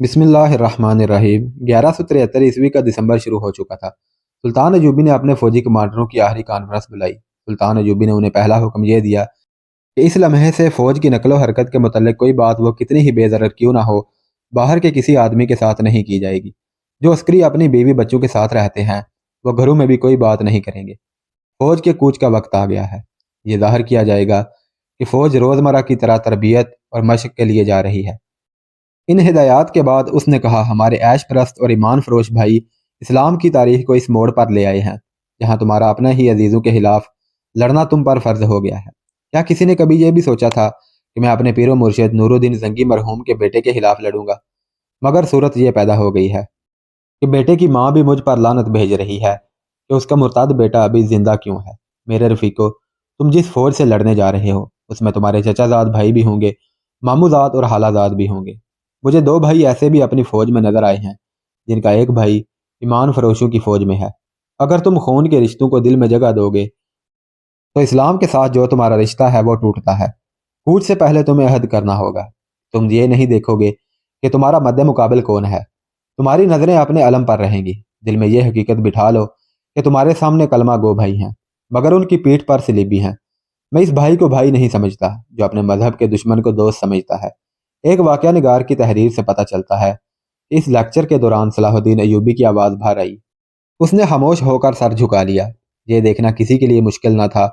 بسم اللہ الرحمن الرحیم 1173 کا دسمبر شروع ہو چکا تھا۔ سلطان ایوبی نے اپنے فوجی کمانڈروں کی آخری کانفرنس بلائی۔ سلطان ایوبی نے انہیں پہلا حکم یہ دیا کہ اس لمحے سے فوج کی نقل و حرکت کے متعلق کوئی بات وہ کتنی ہی بے ضرر کیوں نہ ہو باہر کے کسی آدمی کے ساتھ نہیں کی جائے گی۔ جو عسکری اپنی بیوی بچوں کے ساتھ رہتے ہیں وہ گھروں میں بھی کوئی بات نہیں کریں گے۔ فوج کے کوچ کا وقت آ گیا ہے۔ یہ ظاہر کیا جائے گا کہ فوج روزمرہ کی طرح تربیت اور مشق کے لیے جا رہی ہے۔ ان ہدایات کے بعد اس نے کہا، ہمارے عیش پرست اور ایمان فروش بھائی اسلام کی تاریخ کو اس موڑ پر لے آئے ہیں جہاں تمہارا اپنا ہی عزیزوں کے خلاف لڑنا تم پر فرض ہو گیا ہے۔ کیا کسی نے کبھی یہ بھی سوچا تھا کہ میں اپنے پیر و مرشد نور الدین زنگی مرحوم کے بیٹے کے خلاف لڑوں گا؟ مگر صورت یہ پیدا ہو گئی ہے کہ بیٹے کی ماں بھی مجھ پر لعنت بھیج رہی ہے کہ اس کا مرتد بیٹا ابھی زندہ کیوں ہے۔ میرے رفیقو، تم جس فوج سے لڑنے جا رہے ہو اس میں تمہارے چچا زاد بھائی بھی ہوں گے، مامو زاد اور خالہ زاد بھی ہوں گے۔ مجھے دو بھائی ایسے بھی اپنی فوج میں نظر آئے ہیں جن کا ایک بھائی ایمان فروشوں کی فوج میں ہے۔ اگر تم خون کے رشتوں کو دل میں جگہ دو گے تو اسلام کے ساتھ جو تمہارا رشتہ ہے وہ ٹوٹتا ہے۔ کوچ سے پہلے تمہیں عہد کرنا ہوگا۔ تم یہ نہیں دیکھو گے کہ تمہارا مد مقابل کون ہے، تمہاری نظریں اپنے علم پر رہیں گی۔ دل میں یہ حقیقت بٹھا لو کہ تمہارے سامنے کلمہ گو بھائی ہیں مگر ان کی پیٹھ پر صلیبی ہیں۔ میں اس بھائی کو بھائی نہیں سمجھتا جو اپنے مذہب کے دشمن کو دوست سمجھتا ہے۔ ایک واقعہ نگار کی تحریر سے پتہ چلتا ہے کہ اس لیکچر کے دوران صلاح الدین ایوبی کی آواز بھر آئی۔ اس نے خاموش ہو کر سر جھکا لیا۔ یہ دیکھنا کسی کے لیے مشکل نہ تھا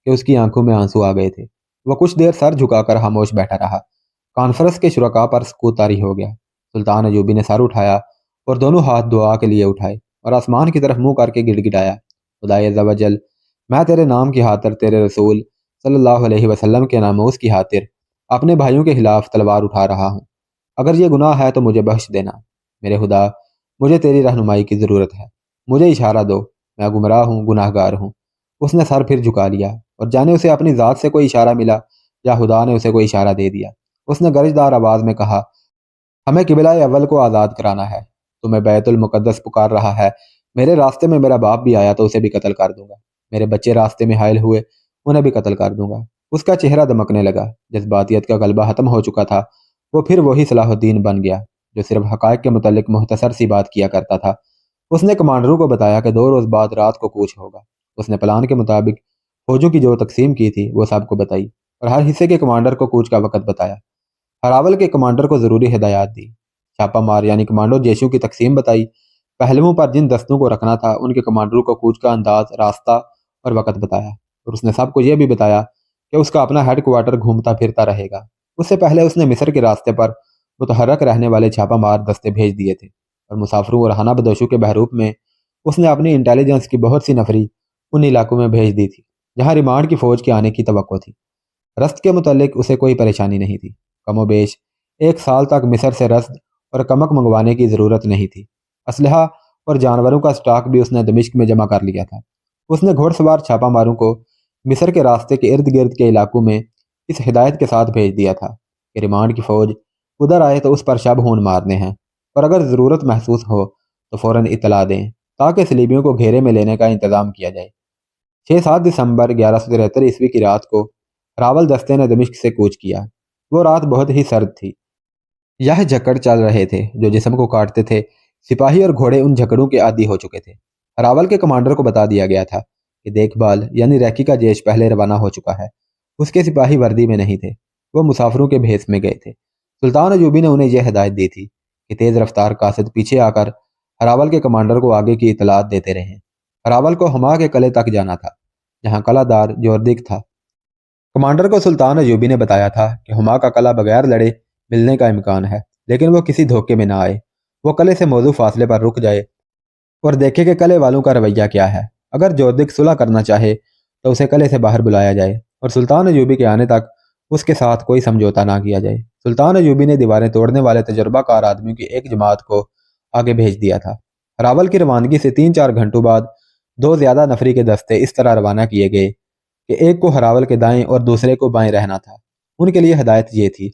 کہ اس کی آنکھوں میں آنسو آ گئے تھے۔ وہ کچھ دیر سر جھکا کر خاموش بیٹھا رہا۔ کانفرنس کے شرکاء پر سکوت طاری ہو گیا۔ سلطان ایوبی نے سر اٹھایا اور دونوں ہاتھ دعا کے لیے اٹھائے اور آسمان کی طرف منہ کر کے گڑ گڑایا، خدائے عز و جل، میں تیرے نام کی خاطر، تیرے رسول صلی اللہ علیہ وسلم کے ناموس کی خاطر اپنے بھائیوں کے خلاف تلوار اٹھا رہا ہوں۔ اگر یہ گناہ ہے تو مجھے بخش دینا۔ میرے خدا، مجھے تیری رہنمائی کی ضرورت ہے، مجھے اشارہ دو، میں گمراہ ہوں، گناہ گار ہوں۔ اس نے سر پھر جھکا لیا اور جانے اسے اپنی ذات سے کوئی اشارہ ملا یا خدا نے اسے کوئی اشارہ دے دیا۔ اس نے گرجدار آواز میں کہا، ہمیں قبلہ اول کو آزاد کرانا ہے۔ تمہیں بیت المقدس پکار رہا ہے۔ میرے راستے میں میرا باپ بھی آیا تو اسے بھی قتل کر دوں گا۔ میرے بچے راستے میں حائل ہوئے، انہیں بھی قتل کر دوں گا۔ اس کا چہرہ دمکنے لگا۔ جذباتیت کا غلبہ ختم ہو چکا تھا۔ وہ پھر وہی صلاح الدین بن گیا جو صرف حقائق کے متعلق مختصر سی بات کیا کرتا تھا۔ اس نے کمانڈروں کو بتایا کہ 2 روز بعد رات کو کوچ ہوگا۔ اس نے پلان کے مطابق فوجوں کی جو تقسیم کی تھی وہ سب کو بتائی اور ہر حصے کے کمانڈر کو کوچ کا وقت بتایا۔ ہراول کے کمانڈر کو ضروری ہدایات دی۔ چھاپہ مار یعنی کمانڈو جیشوں کی تقسیم بتائی۔ پہلوؤں پر جن دستوں کو رکھنا تھا ان کے کمانڈروں کو کوچ کا انداز، راستہ اور وقت بتایا، اور اس نے سب کو یہ بھی بتایا کہ اس کا اپنا ہیڈ کوارٹر گھومتا پھرتا رہے گا۔ اس سے پہلے اس نے مصر کے راستے پر متحرک رہنے والے چھاپہ مار دستے بھیج دیے تھے، اور مسافروں اور خانہ بدوشوں کے بحروپ میں اس نے اپنی انٹیلیجنس کی بہت سی نفری ان علاقوں میں بھیج دی تھی جہاں ریمانڈ کی فوج کے آنے کی توقع تھی۔ رسد کے متعلق اسے کوئی پریشانی نہیں تھی۔ کم و بیش 1 سال تک مصر سے رسد اور کمک منگوانے کی ضرورت نہیں تھی۔ اسلحہ اور جانوروں کا سٹاک بھی اس نے دمشق میں جمع کر لیا تھا۔ اس نے گھوڑ سوار چھاپہ ماروں کو مصر کے راستے کے ارد گرد کے علاقوں میں اس ہدایت کے ساتھ بھیج دیا تھا کہ ریمانڈ کی فوج ادھر آئے تو اس پر شب ہون مارنے ہیں، اور اگر ضرورت محسوس ہو تو فوراً اطلاع دیں تاکہ صلیبیوں کو گھیرے میں لینے کا انتظام کیا جائے۔ 6-7 دسمبر 1173 کی رات کو راول دستے نے دمشق سے کوچ کیا۔ وہ رات بہت ہی سرد تھی۔ یہ جھکڑ چل رہے تھے جو جسم کو کاٹتے تھے۔ سپاہی اور گھوڑے ان جھکڑوں کے عادی ہو چکے تھے۔ راول کے کمانڈر کو بتا دیا گیا تھا کہ دیکھ بھال یعنی ریکی کا جیش پہلے روانہ ہو چکا ہے۔ اس کے سپاہی وردی میں نہیں تھے، وہ مسافروں کے بھیس میں گئے تھے۔ سلطان ایوبی نے انہیں یہ ہدایت دی تھی کہ تیز رفتار قاصد پیچھے آ کر راول کے کمانڈر کو آگے کی اطلاعات دیتے رہیں۔ راول کو ہما کے قلعے تک جانا تھا جہاں قلعہ دار جوردک تھا۔ کمانڈر کو سلطان ایوبی نے بتایا تھا کہ ہما کا قلعہ بغیر لڑے ملنے کا امکان ہے، لیکن وہ کسی دھوکے میں نہ آئے۔ وہ قلعے سے موزوں فاصلے پر رک جائے اور دیکھے کہ قلعے والوں کا رویہ کیا ہے۔ اگر جوردک صلح کرنا چاہے تو اسے قلعے سے باہر بلایا جائے اور سلطان ایوبی کے آنے تک اس کے ساتھ کوئی سمجھوتا نہ کیا جائے۔ سلطان ایوبی نے دیواریں توڑنے والے تجربہ کار آدمیوں کی ایک جماعت کو آگے بھیج دیا تھا۔ راول کی روانگی سے 3-4 گھنٹوں بعد 2 زیادہ نفری کے دستے اس طرح روانہ کیے گئے کہ ایک کو ہراول کے دائیں اور دوسرے کو بائیں رہنا تھا۔ ان کے لیے ہدایت یہ تھی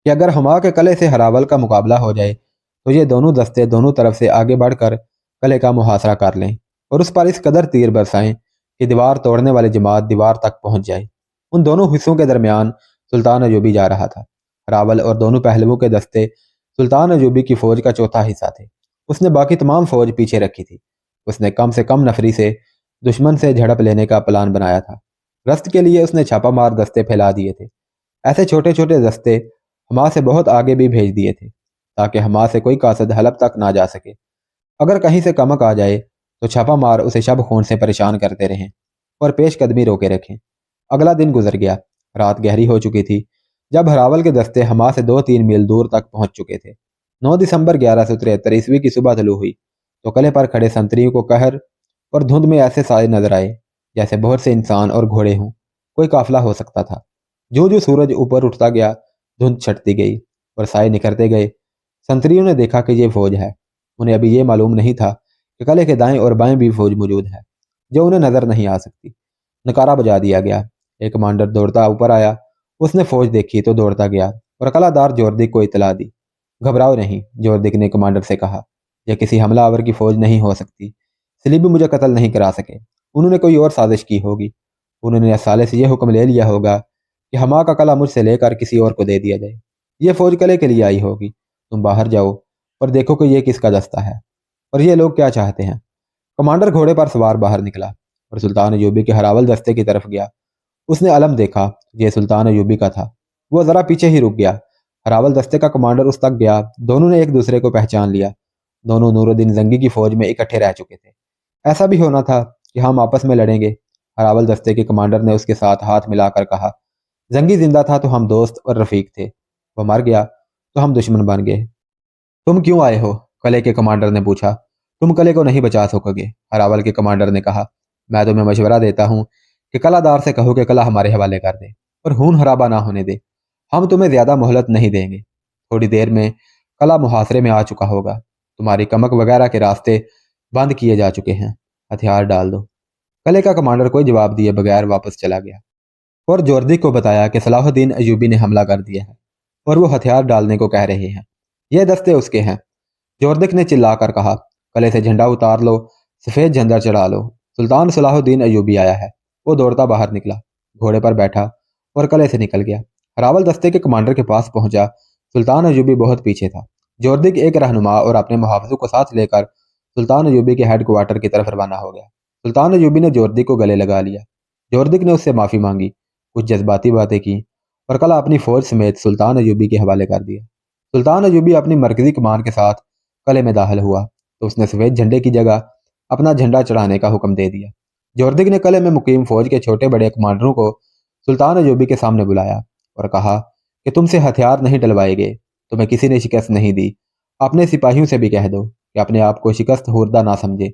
کہ اگر ہما کے قلعے سے ہراول کا مقابلہ ہو جائے تو یہ دونوں دستے دونوں طرف سے آگے بڑھ کر قلعے کا محاصرہ کر لیں اور اس پر اس قدر تیر برسائیں کہ دیوار توڑنے والی جماعت دیوار تک پہنچ جائے۔ ان دونوں حصوں کے درمیان سلطان ایوبی جا رہا تھا۔ راول اور دونوں پہلوؤں کے دستے سلطان ایوبی کی فوج کا چوتھا حصہ تھے۔ اس نے باقی تمام فوج پیچھے رکھی تھی۔ اس نے کم سے کم نفری سے دشمن سے جھڑپ لینے کا پلان بنایا تھا۔ رست کے لیے اس نے چھاپا مار دستے پھیلا دیے تھے۔ ایسے چھوٹے چھوٹے دستے ہما سے بہت آگے بھی بھیج دیے تھے تاکہ ہما سے کوئی قاصد حلب تک نہ جا سکے۔ اگر کہیں سے کمک آ جائے تو چھاپا مار اسے شب خون سے پریشان کرتے رہیں اور پیش قدمی روکے رکھیں۔ اگلا دن گزر گیا۔ رات گہری ہو چکی تھی جب ہراول کے دستے ہما سے 2-3 میل دور تک پہنچ چکے تھے۔ 9 دسمبر 1173 عیسوی کی صبح طلوع ہوئی تو قلعے پر کھڑے سنتریوں کو قہر اور دھند میں ایسے سائے نظر آئے جیسے بہت سے انسان اور گھوڑے ہوں۔ کوئی قافلہ ہو سکتا تھا۔ جو جو سورج اوپر اٹھتا گیا دھند چھٹتی گئی اور سائے نکھرتے گئے۔ سنتریوں نے دیکھا کہ یہ فوج ہے۔ انہیں ابھی یہ معلوم نہیں تھا کہ قلعے کے دائیں اور بائیں بھی فوج موجود ہے جو انہیں نظر نہیں آ سکتی۔ نکارہ بجا دیا گیا۔ ایک کمانڈر دوڑتا اوپر آیا۔ اس نے فوج دیکھی تو دوڑتا گیا اور قلعہ دار جوردک کو اطلاع دی۔ گھبراؤ نہیں، جوردک نے کمانڈر سے کہا، یہ کسی حملہ آور کی فوج نہیں ہو سکتی۔ سلیبی مجھے قتل نہیں کرا سکے۔ انہوں نے کوئی اور سازش کی ہوگی۔ انہوں نے سالے سے یہ حکم لے لیا ہوگا کہ ہما کا قلعہ مجھ سے لے کر کسی اور کو دے دیا جائے۔ یہ فوج قلعے کے لیے آئی ہوگی۔ تم باہر جاؤ اور دیکھو کہ یہ کس کا دستہ ہے اور یہ لوگ کیا چاہتے ہیں۔ کمانڈر گھوڑے پر سوار باہر نکلا اور سلطان ایوبی کے ہراول دستے کی طرف گیا۔ اس نے علم دیکھا، یہ سلطان ایوبی کا تھا۔ وہ ذرا پیچھے ہی رک گیا۔ ہراول دستے کا کمانڈر اس تک گیا۔ دونوں نے ایک دوسرے کو پہچان لیا۔ دونوں نور الدین زنگی کی فوج میں اکٹھے رہ چکے تھے۔ ایسا بھی ہونا تھا کہ ہم آپس میں لڑیں گے۔ ہراول دستے کے کمانڈر نے اس کے ساتھ ہاتھ ملا کر کہا، زنگی زندہ تھا تو ہم دوست اور رفیق تھے، وہ مر گیا تو ہم دشمن بن گئے۔ تم کیوں آئے ہو؟ قلعے کے کمانڈر نے پوچھا۔ تم قلعے کو نہیں بچا سکو گے، ہراول کے کمانڈر نے کہا۔ میں تمہیں مشورہ دیتا ہوں کہ قلعہ دار سے کہو کہ قلعہ ہمارے حوالے کر دے اور خون خرابہ نہ ہونے دے۔ ہم تمہیں زیادہ مہلت نہیں دیں گے۔ تھوڑی دیر میں قلعہ محاصرے میں آ چکا ہوگا۔ تمہاری کمک وغیرہ کے راستے بند کیے جا چکے ہیں۔ ہتھیار ڈال دو۔ قلعے کا کمانڈر کوئی جواب دیے بغیر واپس چلا گیا اور جوردک کو بتایا کہ صلاح الدین ایوبی نے حملہ کر دیا ہے اور وہ ہتھیار ڈالنے کو کہہ رہے ہیں۔ یہ دستے اس کے ہیں۔ جوردک نے چلا کر کہا، قلعے سے جھنڈا اتار لو، سفید جھنڈا چڑھا لو، سلطان صلاح الدین ایوبی آیا ہے۔ وہ دوڑتا باہر نکلا، گھوڑے پر بیٹھا اور قلعے سے نکل گیا۔ ہراول دستے کے کمانڈر کے پاس پہنچا۔ سلطان ایوبی بہت پیچھے تھا۔ جوردک ایک رہنما اور اپنے محافظوں کو ساتھ لے کر سلطان ایوبی کے ہیڈ کوارٹر کی طرف روانہ ہو گیا۔ سلطان ایوبی نے جوردک کو گلے لگا لیا۔ جوردک نے اس سے معافی مانگی، کچھ جذباتی باتیں کی اور قلعہ اپنی فوج سمیت سلطان ایوبی کے حوالے کر دیا۔ سلطان ایوبی اپنی مرکزی کمان کے ساتھ قلعے میں داخل ہوا تو اس نے سفید جھنڈے کی جگہ اپنا جھنڈا چڑھانے کا حکم دے دیا۔ جوردک نے قلعے میں مقیم فوج کے چھوٹے بڑے کمانڈروں کو سلطان ایوبی کے سامنے بلایا اور کہا کہ تم سے ہتھیار نہیں ڈلوائے گئے، تمہیں کسی نے شکست نہیں دی۔ اپنے سپاہیوں سے بھی کہہ دو کہ اپنے آپ کو شکست خوردہ نہ سمجھے۔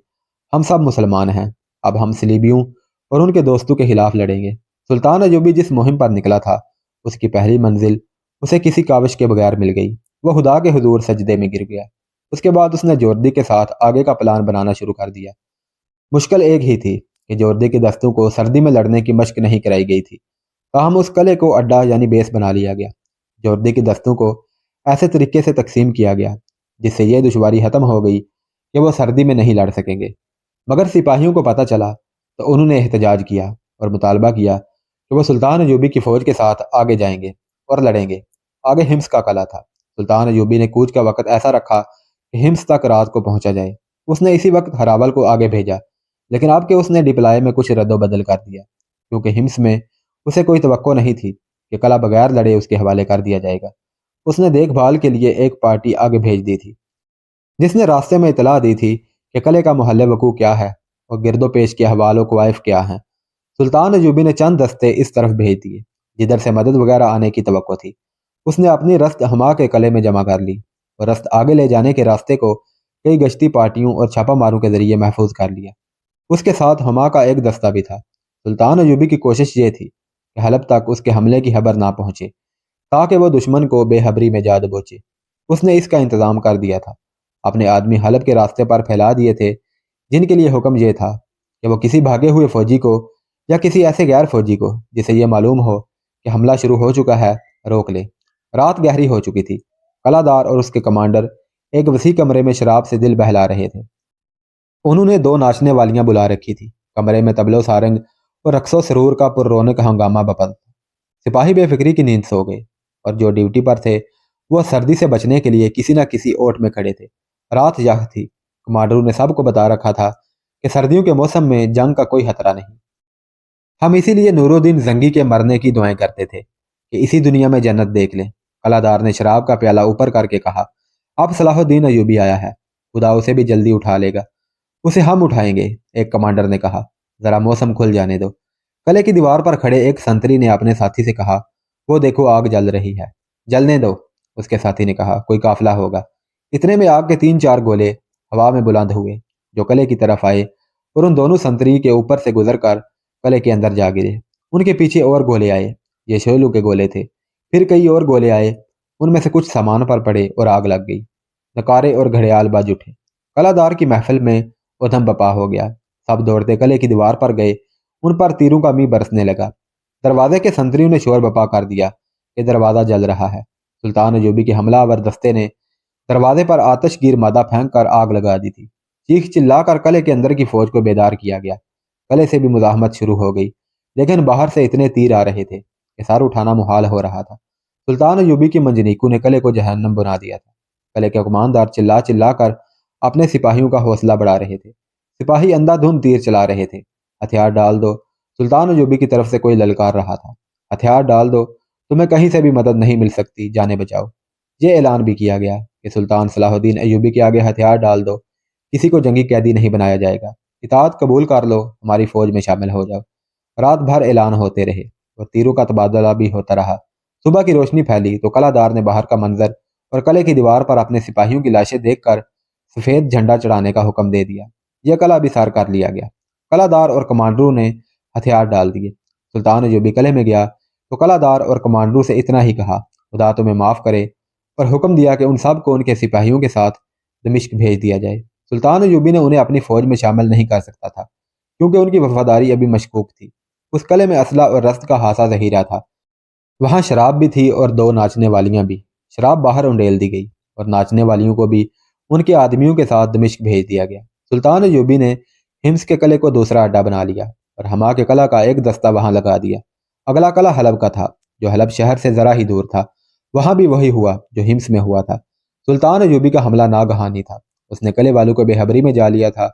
ہم سب مسلمان ہیں، اب ہم صلیبیوں اور ان کے دوستوں کے خلاف لڑیں گے۔ سلطان ایوبی جس مہم پر نکلا تھا اس کی پہلی منزل اسے کسی کاوش کے بغیر مل گئی۔ وہ خدا کے حضور سجدے میں گر گیا۔ اس کے بعد اس نے جوردک کے ساتھ آگے کا پلان بنانا شروع کر دیا۔ مشکل ایک ہی تھی کہ جوردک کے دستوں کو سردی میں لڑنے کی مشق نہیں کرائی گئی تھی، تاہم اس قلعے کو اڈا یعنی بیس بنا لیا گیا۔ جوردک کے دستوں کو ایسے طریقے سے تقسیم کیا گیا جس سے یہ دشواری ختم ہو گئی کہ وہ سردی میں نہیں لڑ سکیں گے۔ مگر سپاہیوں کو پتہ چلا تو انہوں نے احتجاج کیا اور مطالبہ کیا کہ وہ سلطان ایوبی کی فوج کے ساتھ آگے جائیں گے اور لڑیں گے۔ آگے ہمس کا قلعہ تھا۔ سلطان ایوبی نے کوچ کا وقت ایسا رکھا کہ ہمس تک رات کو پہنچا جائے۔ اس نے اسی وقت ہراول کو آگے بھیجا، لیکن اب کہ اس نے ڈپلائی میں کچھ رد و بدل کر دیا، کیونکہ ہمس میں اسے کوئی توقع نہیں تھی کہ قلعہ بغیر لڑے اس کے حوالے کر دیا جائے گا۔ اس نے دیکھ بھال کے لیے ایک پارٹی آگے بھیج دی تھی جس نے راستے میں اطلاع دی تھی کہ قلعے کا محل وقوع کیا ہے اور گرد و پیش کے حوالوں کو وائف کیا ہیں۔ سلطان ایوبی نے چند دستے اس طرف بھیج دیے جدھر سے مدد وغیرہ آنے کی توقع تھی۔ اس نے اپنی رست ہما کے قلعے میں جمع کر لی اور رست آگے لے جانے کے راستے کو کئی گشتی پارٹیوں اور چھاپا ماروں کے ذریعے محفوظ کر لیا۔ اس کے ساتھ ہما کا ایک دستہ بھی تھا۔ سلطان ایوبی کی کوشش یہ تھی کہ حلب تک اس کے حملے کی خبر نہ پہنچے تاکہ وہ دشمن کو بے خبری میں جا دبوچے۔ اس نے اس کا انتظام کر دیا تھا۔ اپنے آدمی حلب کے راستے پر پھیلا دیے تھے جن کے لیے حکم یہ تھا کہ وہ کسی بھاگے ہوئے فوجی کو یا کسی ایسے غیر فوجی کو جسے یہ معلوم ہو کہ حملہ شروع ہو چکا ہے روک لے۔ رات گہری ہو چکی تھی۔ قلعہ دار اور اس کے کمانڈر ایک وسیع کمرے میں شراب سے دل بہلا رہے تھے۔ انہوں نے 2 ناچنے والیاں بلا رکھی تھی۔ کمرے میں طبل و سارنگ اور رقص و سرور کا پر رونق ہنگامہ بپا تھا۔ سپاہی بے فکری کی نیند سو گئے اور جو ڈیوٹی پر تھے وہ سردی سے بچنے کے لیے کسی نہ کسی اوٹ میں کھڑے تھے۔ رات یخ تھی۔ کمانڈروں نے سب کو بتا رکھا تھا کہ سردیوں کے موسم میں جنگ کا کوئی خطرہ نہیں۔ ہم اسی لیے نور الدین زنگی کے مرنے کی دعائیں کرتے تھے کہ اسی دنیا میں جنت دیکھ لیں۔ قلعہ دار نے شراب کا پیالہ اوپر کر کے کہا، اب صلاح الدین ایوبی آیا ہے، خدا اسے بھی جلدی اٹھا لے گا۔ اسے ہم اٹھائیں گے، ایک کمانڈر نے کہا، ذرا موسم کھل جانے دو۔ قلعے کی دیوار پر کھڑے ایک سنتری نے اپنے ساتھی سے کہا، وہ دیکھو آگ جل رہی ہے۔ جلنے دو، اس کے ساتھی نے کہا، کوئی قافلہ ہوگا۔ اتنے میں آگ کے 3-4 گولے ہوا میں بلند ہوئے جو قلعے کی طرف آئے اور ان دونوں سنتری کے اوپر سے گزر کر قلعے کے اندر جا گرے۔ ان کے پیچھے اور گولے آئے، یہ شعلوں کے گولے تھے۔ پھر کئی اور گولے آئے، ان میں سے کچھ سامان پر پڑے اور آگ لگ گئی۔ نقارے اور گھڑیال بج اٹھے۔ قلعہ دار کی محفل میں ادھم بپا ہو گیا۔ سب دوڑتے قلعے کی دیوار پر گئے، ان پر تیروں کا می برسنے لگا۔ دروازے کے سنتریوں نے شور بپا کر دیا کہ دروازہ جل رہا ہے۔ سلطان ایوبی کے حملہ آور دستے نے دروازے پر آتش گیر مادہ پھینک کر آگ لگا دی تھی۔ چیخ چلا کر قلعے کے اندر کی فوج کو بیدار کیا گیا۔ قلعے سے بھی مزاحمت شروع ہو گئی، لیکن باہر سے اتنے تیر آ رہے تھے کہ سر اٹھانا محال ہو رہا تھا۔ سلطان ایوبی کی منجنیکوں نے قلعے کو جہنم بنا دیا تھا۔ قلعے کے کماندار چلا چلا کر اپنے سپاہیوں کا حوصلہ بڑھا رہے تھے۔ سپاہی اندھا دھند تیر چلا رہے تھے۔ ہتھیار ڈال دو، سلطان ایوبی کی طرف سے کوئی للکار رہا تھا۔ ہتھیار ڈال دو، تمہیں کہیں سے بھی مدد نہیں مل سکتی، جانے بچاؤ۔ یہ اعلان بھی کیا گیا کہ سلطان صلاح الدین ایوبی کے آگے ہتھیار ڈال دو، کسی کو جنگی قیدی نہیں بنایا جائے گا، اطاعت قبول کر لو، ہماری فوج میں شامل ہو جاؤ۔ رات بھر اعلان ہوتے رہے اور تیروں کا تبادلہ بھی ہوتا رہا۔ صبح کی روشنی پھیلی تو قلعہ دار نے باہر کا منظر اور قلعے کی دیوار پر اپنے سپاہیوں کی لاشیں دیکھ کر سفید جھنڈا چڑھانے کا حکم دے دیا۔ یہ قلعہ بھی سار کر لیا گیا۔ قلعہ دار اور کمانڈروں نے ہتھیار ڈال دیے۔ سلطان ایوبی قلعے میں گیا تو قلعہ دار اور کمانڈروں سے اتنا ہی کہا، خدا تمہیں معاف کرے، اور حکم دیا کہ ان سب کو ان کے سپاہیوں کے ساتھ دمشق بھیج دیا جائے۔ سلطان ایوبی نے انہیں اپنی فوج میں شامل نہیں کر سکتا تھا کیونکہ ان کی وفاداری ابھی مشکوک تھی۔ اس قلعے میں اسلحہ اور رسد کا خاصا ذخیرہ تھا۔ وہاں شراب بھی تھی اور 2 ناچنے والیاں بھی۔ شراب باہر انڈیل دی گئی اور ناچنے والیوں کو بھی ان کے آدمیوں کے ساتھ دمشق بھیج دیا گیا۔ سلطان ایوبی نے ہمس کے قلعے کو دوسرا اڈا بنا لیا اور ہما کے قلعہ کا ایک دستہ وہاں لگا دیا۔ اگلا قلعہ حلب کا تھا جو حلب شہر سے ذرا ہی دور تھا۔ وہاں بھی وہی ہوا جو ہمس میں ہوا تھا۔ سلطان ایوبی کا حملہ ناگہانی تھا۔ اس نے قلعے والوں کو بے خبری میں جا لیا تھا۔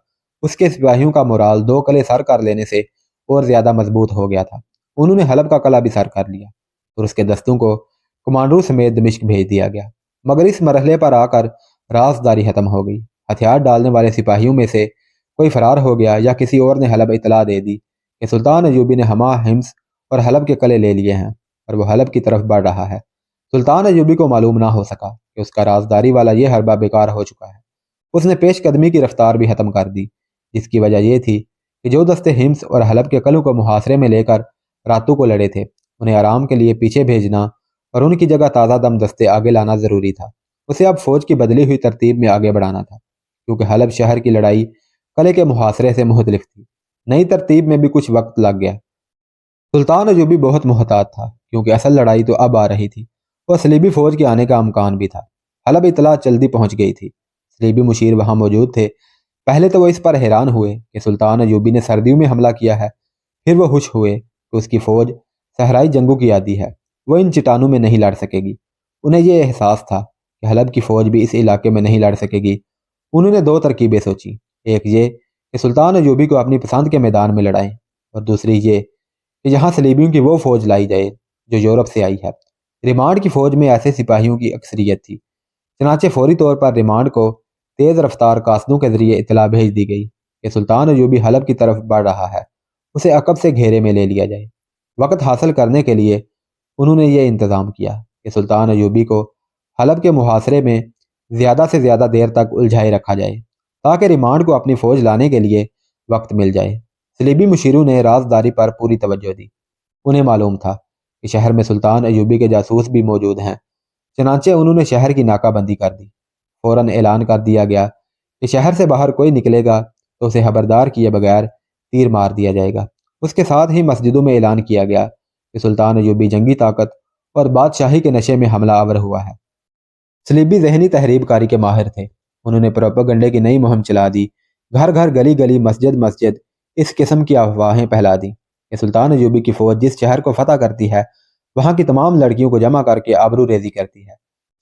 اس کے سپاہیوں کا مورال 2 قلعے سر کر لینے سے اور زیادہ مضبوط ہو گیا تھا۔ انہوں نے حلب کا قلعہ بھی سر کر لیا اور اس کے دستوں کو کمانڈروں سمیت دمشق بھیج دیا گیا۔ مگر اس مرحلے پر آ کر رازداری ختم ہو گئی۔ ہتھیار ڈالنے والے سپاہیوں میں سے کوئی فرار ہو گیا یا کسی اور نے حلب اطلاع دے دی کہ سلطان ایوبی نے ہما، ہمس اور حلب کے قلعے لے لیے ہیں اور وہ حلب کی طرف بڑھ رہا ہے۔ سلطان ایوبی کو معلوم نہ ہو سکا کہ اس کا رازداری والا یہ حربہ بیکار ہو چکا ہے۔ اس نے پیش قدمی کی رفتار بھی ختم کر دی، جس کی وجہ یہ تھی کہ جو دستے ہمس اور حلب کے قلعوں کو محاصرے میں لے کر راتوں کو لڑے تھے، انہیں آرام کے لیے پیچھے بھیجنا اور ان کی جگہ تازہ دم دستے آگے لانا ضروری تھا۔ اسے اب فوج کی بدلی ہوئی ترتیب میں آگے بڑھانا تھا، کیونکہ حلب شہر کی لڑائی قلعے کے محاصرے سے مختلف تھی۔ نئی ترتیب میں بھی کچھ وقت لگ گیا۔ سلطان ایوبی بہت محتاط تھا کیونکہ اصل لڑائی تو اب آ رہی تھی اور صلیبی فوج کے آنے کا امکان بھی تھا۔ حلب اطلاع جلدی پہنچ گئی تھی۔ صلیبی مشیر وہاں موجود تھے۔ پہلے تو وہ اس پر حیران ہوئے کہ سلطان ایوبی نے سردیوں میں حملہ کیا ہے، پھر وہ خوش ہوئے کہ اس کی فوج صحرائی جنگوں کی عادی ہے، وہ ان چٹانوں میں نہیں لڑ سکے گی۔ انہیں یہ احساس تھا کہ حلب کی فوج بھی اس علاقے میں نہیں لڑ سکے گی۔ انہوں نے 2 ترکیبیں سوچی، ایک یہ کہ سلطان ایوبی کو اپنی پسند کے میدان میں لڑائیں، اور دوسری یہ کہ یہاں صلیبیوں کی وہ فوج لائی جائے جو یورپ سے آئی ہے۔ ریمانڈ کی فوج میں ایسے سپاہیوں کی اکثریت تھی، چنانچہ فوری طور پر ریمانڈ کو تیز رفتار قاصدوں کے ذریعے اطلاع بھیج دی گئی کہ سلطان ایوبی حلب کی طرف بڑھ رہا ہے، اسے عقب سے گھیرے میں لے لیا جائے۔ وقت حاصل کرنے کے لیے انہوں نے یہ انتظام کیا کہ سلطان ایوبی کو حلب کے محاصرے میں زیادہ سے زیادہ دیر تک الجھائے رکھا جائے تاکہ ریمانڈ کو اپنی فوج لانے کے لیے وقت مل جائے۔ صلیبی مشیروں نے رازداری پر پوری توجہ دی۔ انہیں معلوم تھا کہ شہر میں سلطان ایوبی کے جاسوس بھی موجود ہیں، چنانچہ انہوں نے شہر کی ناکہ بندی کر دی۔ فوراً اعلان کر دیا گیا کہ شہر سے باہر کوئی نکلے گا تو اسے خبردار کیے بغیر تیر مار دیا جائے گا۔ اس کے ساتھ ہی مسجدوں میں اعلان کیا گیا کہ سلطان ایوبی جنگی طاقت اور بادشاہی کے نشے میں حملہ آور ہوا ہے۔ صلیبی ذہنی تحریب کاری کے ماہر تھے۔ انہوں نے پروپیگنڈے کی نئی مہم چلا دی۔ گھر گھر، گلی گلی، مسجد مسجد اس قسم کی افواہیں پھیلا دیں کہ سلطان ایوبی کی فوج جس شہر کو فتح کرتی ہے وہاں کی تمام لڑکیوں کو جمع کر کے آبرو ریزی کرتی ہے۔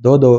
2-2,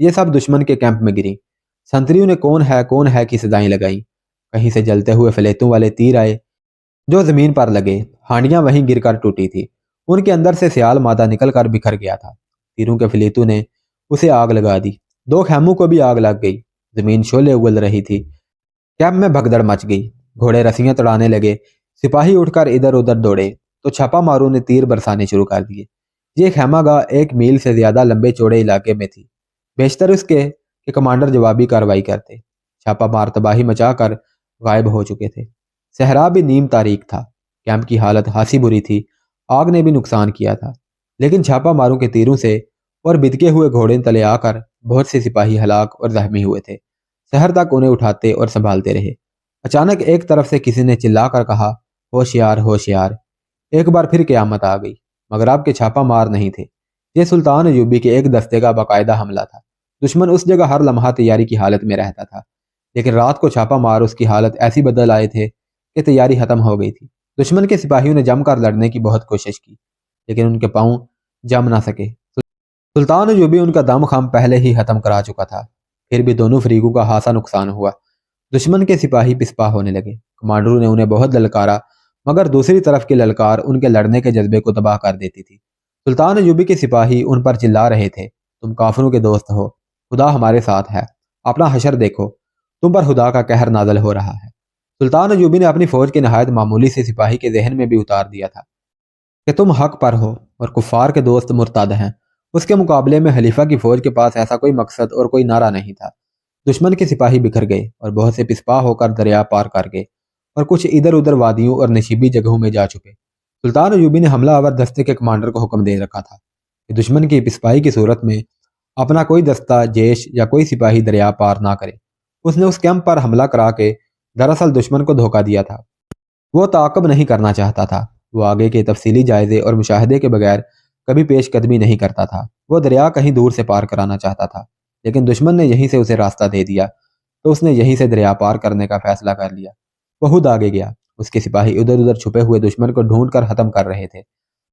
یہ سب دشمن کے کیمپ میں گری۔ سنتریوں نے کون ہے کی صدائیں لگائیں۔ کہیں سے جلتے ہوئے فلیتوں والے تیر آئے جو زمین پر لگے۔ ہانڈیاں وہیں گر کر ٹوٹی تھی۔ ان کے اندر سے سیال مادہ نکل کر بکھر گیا تھا۔ تیروں کے فلیتوں نے اسے آگ لگا دی۔ 2 خیموں کو بھی آگ لگ گئی۔ زمین شعلے اگل رہی تھی۔ کیمپ میں بھگدڑ مچ گئی۔ گھوڑے رسیاں تڑانے لگے۔ سپاہی اٹھ کر ادھر ادھر دوڑے تو چھاپا ماروں نے تیر برسانے شروع کر دیے۔ یہ خیمہ گاہ 1 میل سے زیادہ لمبے چوڑے علاقے میں تھی۔ بیشتر اس کے کہ کمانڈر جوابی کارروائی کرتے۔ چھاپا مار تباہی مچا کر غائب ہو چکے تھے۔ صحرا بھی نیم تاریک تھا۔ کیمپ کی حالت خاصی بری تھی۔ آگ نے بھی نقصان کیا تھا، لیکن چھاپا ماروں کے تیروں سے اور بدکے ہوئے گھوڑے تلے آ کر بہت سے سپاہی ہلاک اور زخمی ہوئے تھے۔ شہر تک انہیں اٹھاتے اور سنبھالتے رہے۔ اچانک ایک طرف سے کسی نے چلا کر کہا، ہوشیار ہوشیار۔ ایک بار پھر قیامت آ گئی، مگر اب کے چھاپا مار نہیں تھے۔ یہ سلطان ایوبی کے ایک دستے کا باقاعدہ حملہ تھا۔ دشمن اس جگہ ہر لمحہ تیاری کی حالت میں رہتا تھا، لیکن رات کو چھاپا مار اس کی حالت ایسی بدل آئے تھے کہ تیاری ختم ہو گئی تھی۔ دشمن کے سپاہیوں نے جم کر لڑنے کی بہت کوشش کی، لیکن ان کے پاؤں جم نہ سکے۔ سلطان ایوبی ان کا دم خم پہلے ہی ختم کرا چکا تھا۔ پھر بھی دونوں فریقوں کا خاصا نقصان ہوا۔ دشمن کے سپاہی پسپا ہونے لگے۔ کمانڈروں نے انہیں بہت للکارا، مگر دوسری طرف کی للکار ان کے لڑنے کے جذبے کو تباہ کر دیتی تھی۔ سلطان ایوبی کے سپاہی ان پر چلا رہے تھے، تم کافروں کے دوست ہو، خدا ہمارے ساتھ ہے، اپنا حشر دیکھو، تم پر خدا کا قہر نازل ہو رہا ہے۔ سلطان ایوبی نے اپنی فوج کے نہایت معمولی سے سپاہی کے ذہن میں بھی اتار دیا تھا کہ تم حق پر ہو اور کفار کے دوست مرتد ہیں۔ اس کے مقابلے میں خلیفہ کی فوج کے پاس ایسا کوئی مقصد اور کوئی نعرہ نہیں تھا۔ دشمن کے سپاہی بکھر گئے اور بہت سے پسپا ہو کر دریا پار کر گئے اور کچھ ادھر ادھر وادیوں اور نشیبی جگہوں میں جا چھپے۔ سلطان ایوبی نے حملہ آور دستے کے کمانڈر کو حکم دے رکھا تھا کہ دشمن کی پسپائی کی صورت میں اپنا کوئی دستہ، جیش یا کوئی سپاہی دریا پار نہ کرے۔ اس نے اس کیمپ پر حملہ کرا کے دراصل دشمن کو دھوکہ دیا تھا۔ وہ تعاقب نہیں کرنا چاہتا تھا۔ وہ آگے کے تفصیلی جائزے اور مشاہدے کے بغیر کبھی پیش قدمی نہیں کرتا تھا۔ وہ دریا کہیں دور سے پار کرانا چاہتا تھا، لیکن دشمن نے یہیں سے اسے راستہ دے دیا تو اس نے یہیں سے دریا پار کرنے کا فیصلہ کر لیا۔ وہ خود آگے گیا۔ اس کے سپاہی ادھر ادھر چھپے ہوئے دشمن کو ڈھونڈ کر ختم کر رہے تھے۔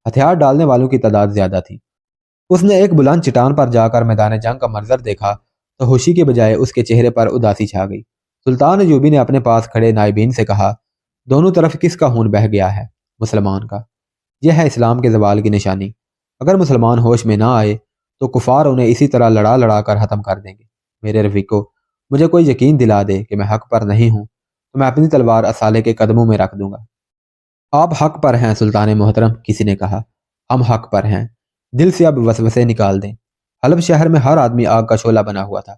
ہتھیار ڈالنے والوں کی تعداد زیادہ تھی۔ اس نے ایک بلند چٹان پر جا کر میدان جنگ کا منظر دیکھا تو خوشی کے بجائے اس کے چہرے پر اداسی چھا گئی۔ سلطان ایوبی نے اپنے پاس کھڑے نائبین سے کہا، دونوں طرف کس کا خون بہہ گیا ہے؟ مسلمان کا۔ یہ ہے اسلام کے زوال کی نشانی۔ اگر مسلمان ہوش میں نہ آئے تو کفار انہیں اسی طرح لڑا لڑا کر ختم کر دیں گے۔ میرے رفیقو، مجھے کوئی یقین دلا دے کہ میں حق پر نہیں ہوں تو میں اپنی تلوار اصالے کے قدموں میں رکھ دوں گا۔ آپ حق پر ہیں سلطان محترم، کسی نے کہا۔ ہم حق پر ہیں۔ دل سے اب وسوسے نکال دیں۔ حلب شہر میں ہر آدمی آگ کا شعلہ بنا ہوا تھا۔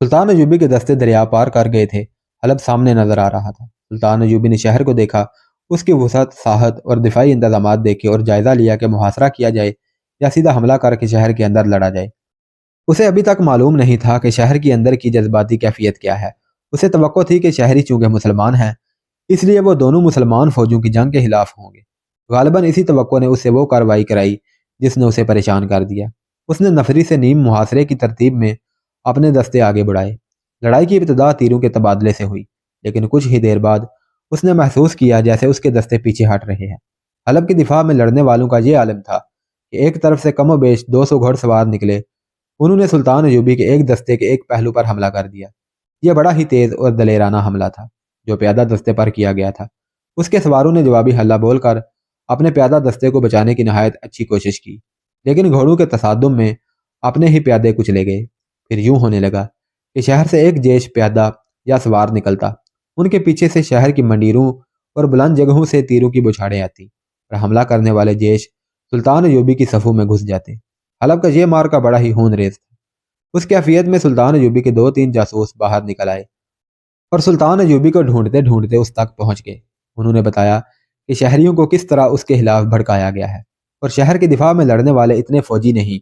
سلطان ایوبی کے دستے دریا پار کر گئے تھے۔ حلب سامنے نظر آ رہا تھا۔ سلطان ایوبی نے شہر کو دیکھا، اس کی وسعت، ساحت اور دفاعی انتظامات دیکھے اور جائزہ لیا کہ محاصرہ کیا جائے یا سیدھا حملہ کر کے شہر کے اندر لڑا جائے۔ اسے ابھی تک معلوم نہیں تھا کہ شہر کی اندر کی جذباتی کیفیت کیا ہے۔ اسے توقع تھی کہ شہری چونکہ مسلمان ہیں، اس لیے وہ دونوں مسلمان فوجوں کی جنگ کے خلاف ہوں گے۔ غالباً اسی توقع نے اس سے وہ کارروائی کرائی جس نے اسے پریشان کر دیا۔ اس نے نفری سے نیم محاصرے کی ترتیب میں اپنے دستے آگے بڑھائے۔ لڑائی کی ابتدا تیروں کے تبادلے سے ہوئی، لیکن کچھ ہی دیر بعد اس نے محسوس کیا جیسے اس کے دستے پیچھے ہٹ رہے ہیں۔ حلب کی دفاع میں لڑنے والوں کا یہ عالم تھا کہ ایک طرف سے کم و بیش 200 گھوڑ سوار نکلے۔ انہوں نے سلطان ایوبی کے ایک دستے کے ایک پہلو پر حملہ کر دیا۔ یہ بڑا ہی تیز اور دلیرانہ حملہ تھا جو پیادہ دستے پر کیا گیا تھا۔ اس کے سواروں نے جوابی حلہ بول کر اپنے پیادہ دستے کو بچانے کی نہایت اچھی کوشش کی، لیکن گھوڑوں کے تصادم میں اپنے ہی پیادے کچلے گئے۔ پھر یوں ہونے لگا کہ شہر سے ایک جیش پیادہ یا سوار نکلتا، ان کے پیچھے سے شہر کی منڈیروں اور بلند جگہوں سے تیروں کی بچھاڑیں آتی اور حملہ کرنے والے جیش سلطان ایوبی کی صفوں میں گھس جاتے۔ حلب کا یہ مارکا بڑا ہی خون ریز تھا۔ اس کیفیت میں سلطان ایوبی کے 2-3 جاسوس باہر نکل آئے اور سلطان ایوبی کو ڈھونڈتے ڈھونڈتے اس تک پہنچ گئے۔ انہوں نے بتایا کہ شہریوں کو کس طرح اس کے خلاف بھڑکایا گیا ہے اور شہر کے دفاع میں لڑنے والے اتنے فوجی نہیں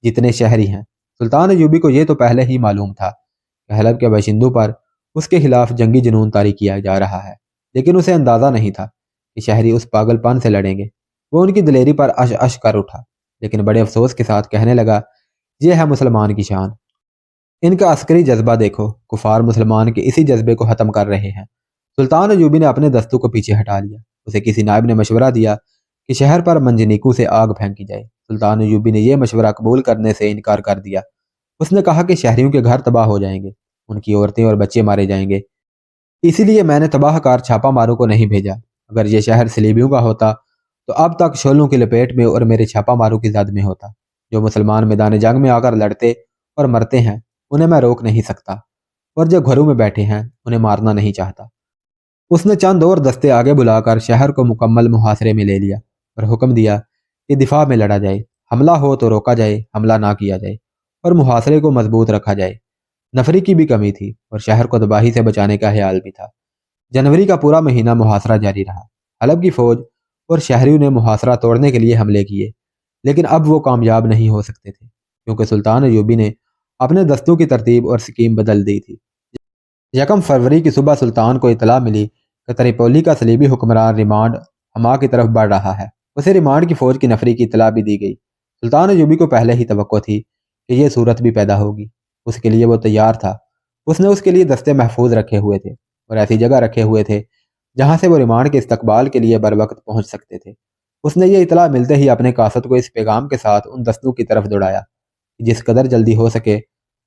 جتنے شہری ہیں۔ سلطان ایوبی کو یہ تو پہلے ہی معلوم تھا کہ حلب کے باشندوں پر اس کے خلاف جنگی جنون طاری کیا جا رہا ہے، لیکن اسے اندازہ نہیں تھا کہ شہری اس پاگل پن سے لڑیں گے۔ وہ ان کی دلیری پر اش اش کر اٹھا، لیکن بڑے افسوس کے ساتھ کہنے لگا، یہ ہے مسلمان کی شان۔ ان کا عسکری جذبہ دیکھو، کفار مسلمان کے اسی جذبے کو ختم کر رہے ہیں۔ سلطان ایوبی نے اپنے دستوں کو پیچھے ہٹا لیا۔ اسے کسی نائب نے مشورہ دیا کہ شہر پر منجنیکوں سے آگ پھینکی جائے۔ سلطان ایوبی نے یہ مشورہ قبول کرنے سے انکار کر دیا۔ اس نے کہا کہ شہریوں کے گھر تباہ ہو جائیں گے، ان کی عورتیں اور بچے مارے جائیں گے، اسی لیے میں نے تباہ کار چھاپا ماروں کو نہیں بھیجا۔ اگر یہ شہر صلیبیوں کا ہوتا تو اب تک شولوں کی لپیٹ میں اور میرے چھاپا ماروں کی زد میں ہوتا۔ جو مسلمان میدان جنگ میں آ کر لڑتے اور مرتے ہیں انہیں میں روک نہیں سکتا، اور جو گھروں میں بیٹھے ہیں انہیں مارنا نہیں چاہتا۔ اس نے چند اور دستے آگے بلا کر شہر کو مکمل محاصرے میں لے لیا اور حکم دیا کہ دفاع میں لڑا جائے، حملہ ہو تو روکا جائے، حملہ نہ کیا جائے، اور محاصرے کو مضبوط رکھا جائے۔ نفری کی بھی کمی تھی اور شہر کو تباہی سے بچانے کا خیال بھی تھا۔ جنوری کا پورا مہینہ محاصرہ جاری رہا۔ حلب کی فوج اور شہریوں نے محاصرہ توڑنے کے لیے حملے کیے، لیکن اب وہ کامیاب نہیں ہو سکتے تھے کیونکہ سلطان ایوبی نے اپنے دستوں کی ترتیب اور سکیم بدل دی تھی۔ 1 فروری کی صبح سلطان کو اطلاع ملی کہ تریپولی کا صلیبی حکمران ریمانڈ ہما کی طرف بڑھ رہا ہے۔ اسے ریمانڈ کی فوج کی نفری کی اطلاع بھی دی گئی۔ سلطان ایوبی کو پہلے ہی توقع تھی کہ یہ صورت بھی پیدا ہوگی، اس کے لیے وہ تیار تھا۔ اس نے اس کے لیے دستے محفوظ رکھے ہوئے تھے اور ایسی جگہ رکھے ہوئے تھے جہاں سے وہ ریمانڈ کے استقبال کے لیے بروقت پہنچ سکتے تھے۔ اس نے یہ اطلاع ملتے ہی اپنے قاصد کو اس پیغام کے ساتھ ان دستوں کی طرف دوڑایا کہ جس قدر جلدی ہو سکے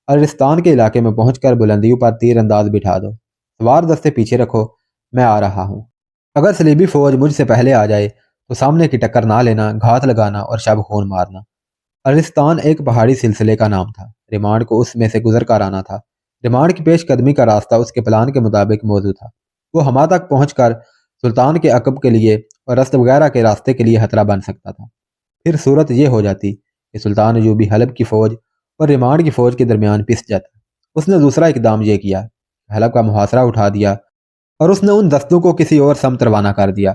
الرستان کے علاقے میں پہنچ کر بلندیوں پر تیر انداز بٹھا دو۔ سوار دستے پیچھے رکھو، میں آ رہا ہوں۔ اگر صلیبی فوج مجھ سے پہلے آ جائے تو سامنے کی ٹکر نہ لینا، گھات لگانا اور شب خون مارنا۔ الرستان ایک پہاڑی سلسلے کا نام تھا۔ ریمانڈ کو اس میں سے گزر کر آنا تھا۔ ریمانڈ کی پیش قدمی کا راستہ اس کے پلان کے مطابق موزوں تھا۔ وہ ہما تک پہنچ کر سلطان کے عقب کے لیے اور رست وغیرہ کے راستے کے لیے خطرہ بن سکتا تھا۔ پھر صورت یہ ہو جاتی کہ سلطان ایوبی حلب کی فوج اور ریمانڈ کی فوج کے درمیان پس جاتا۔ اس نے دوسرا اقدام یہ کیا، حلب کا محاصرہ اٹھا دیا اور اس نے ان دستوں کو کسی اور سمت روانہ کر دیا۔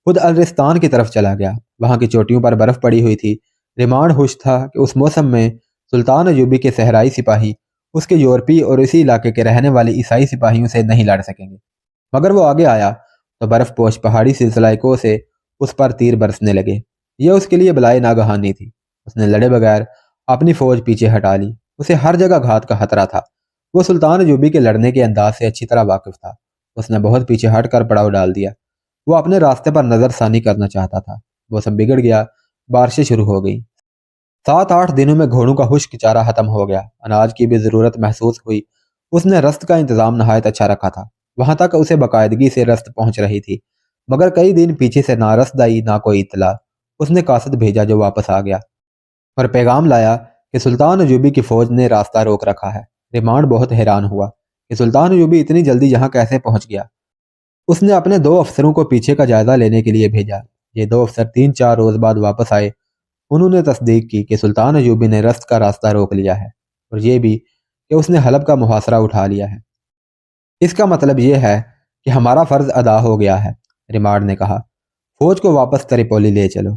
خود الرستان کی طرف چلا گیا۔ وہاں کی چوٹیوں پر برف پڑی ہوئی تھی۔ ریمانڈ خوش تھا کہ اس موسم میں سلطان ایوبی کے صحرائی سپاہی اس کے یورپی اور اسی علاقے کے رہنے والے عیسائی سپاہیوں سے نہیں لڑ سکیں گے۔ مگر وہ آگے آیا تو برف پوش پہاڑی سلسلہ کو سے اس پر تیر برسنے لگے۔ یہ اس کے لیے بلائے ناگہانی تھی۔ اس نے لڑے بغیر اپنی فوج پیچھے ہٹا لی۔ اسے ہر جگہ گھات کا خطرہ تھا۔ وہ سلطان ایوبی کے لڑنے کے انداز سے اچھی طرح واقف تھا۔ اس نے بہت پیچھے ہٹ کر پڑاؤ ڈال دیا۔ وہ اپنے راستے پر نظر ثانی کرنا چاہتا تھا۔ وہ سب بگڑ گیا۔ بارشیں شروع ہو گئیں۔ 7-8 دنوں میں گھوڑوں کا خشک چارہ ختم ہو گیا۔ اناج کی بھی ضرورت محسوس ہوئی۔ اس نے رست کا انتظام نہایت اچھا رکھا تھا۔ وہاں تک اسے باقاعدگی سے رست پہنچ رہی تھی، مگر کئی دن پیچھے سے نہ رست آئی نہ کوئی اطلاع۔ اس نے قاصد بھیجا جو واپس آ گیا اور پیغام لایا کہ سلطان ایوبی کی فوج نے راستہ روک رکھا ہے۔ ریمانڈ بہت حیران ہوا کہ سلطان ایوبی اتنی جلدی یہاں کیسے پہنچ گیا۔ اس نے اپنے 2 افسروں کو پیچھے کا جائزہ لینے کے لیے بھیجا۔ یہ 2 افسر 3-4 روز بعد واپس آئے۔ انہوں نے تصدیق کی کہ سلطان ایوبی نے رست کا راستہ روک لیا ہے، اور یہ بھی کہ اس نے حلب کا محاصرہ اٹھا لیا ہے۔ اس کا مطلب یہ ہے کہ ہمارا فرض ادا ہو گیا ہے، ریمانڈ نے کہا۔ فوج کو واپس تریپولی لے چلو۔